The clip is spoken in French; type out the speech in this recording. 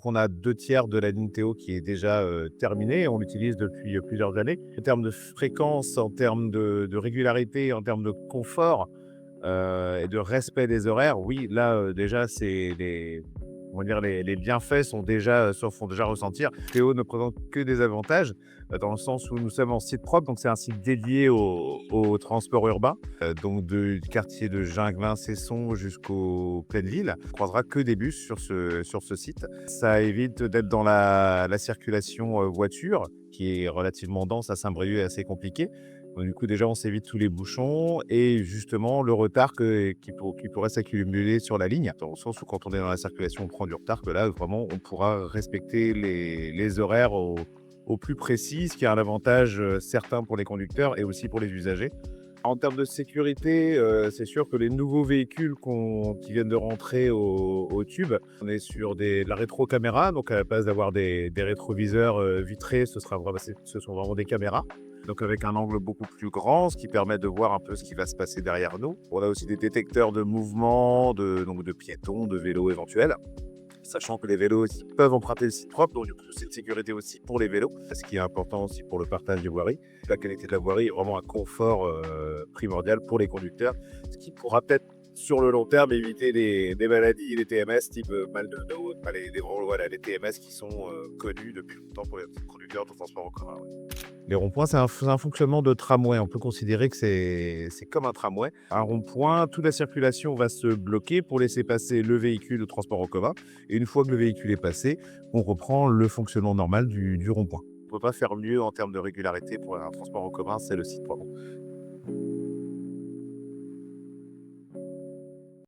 On a 2 tiers de la ligne Théo qui est déjà terminée. On l'utilise depuis plusieurs années. En termes de fréquence, en termes de régularité, en termes de confort et de respect des horaires, oui, là, déjà, c'est on va dire les bienfaits se font déjà ressentir. Théo ne présente que des avantages, dans le sens où nous sommes en site propre, donc c'est un site dédié au transport urbain, donc du quartier de Ginguin-Cesson jusqu'aux pleines villes. On ne croisera que des bus sur ce site. Ça évite d'être dans la circulation, voiture, qui est relativement dense à Saint-Brieuc et assez compliquée. Donc du coup, déjà, on s'évite tous les bouchons et justement le retard qui pourrait s'accumuler sur la ligne, dans le sens où quand on est dans la circulation, on prend du retard, que là, vraiment, on pourra respecter les horaires au plus précis, ce qui a un avantage certain pour les conducteurs et aussi pour les usagers. En termes de sécurité, c'est sûr que les nouveaux véhicules qui viennent de rentrer au tube, on est sur de la rétrocaméra, donc à la place d'avoir des rétroviseurs vitrés, ce sont vraiment des caméras. Donc avec un angle beaucoup plus grand, ce qui permet de voir un peu ce qui va se passer derrière nous. On a aussi des détecteurs de mouvement, donc de piétons, de vélos éventuels. Sachant que les vélos aussi peuvent emprunter le site propre, donc du coup, c'est une sécurité aussi pour les vélos, ce qui est important aussi pour le partage des voiries. La qualité de la voirie est vraiment un confort primordial pour les conducteurs, ce qui pourra peut-être sur le long terme éviter des maladies, des TMS type mal de dos, voilà, les TMS qui sont connus depuis longtemps pour les conducteurs de transport en commun. Ouais. Les ronds-points, c'est un fonctionnement de tramway. On peut considérer que c'est comme un tramway. Un rond-point, toute la circulation va se bloquer pour laisser passer le véhicule de transport en commun. Et une fois que le véhicule est passé, on reprend le fonctionnement normal du rond-point. On ne peut pas faire mieux en termes de régularité pour un transport en commun, c'est le site propre.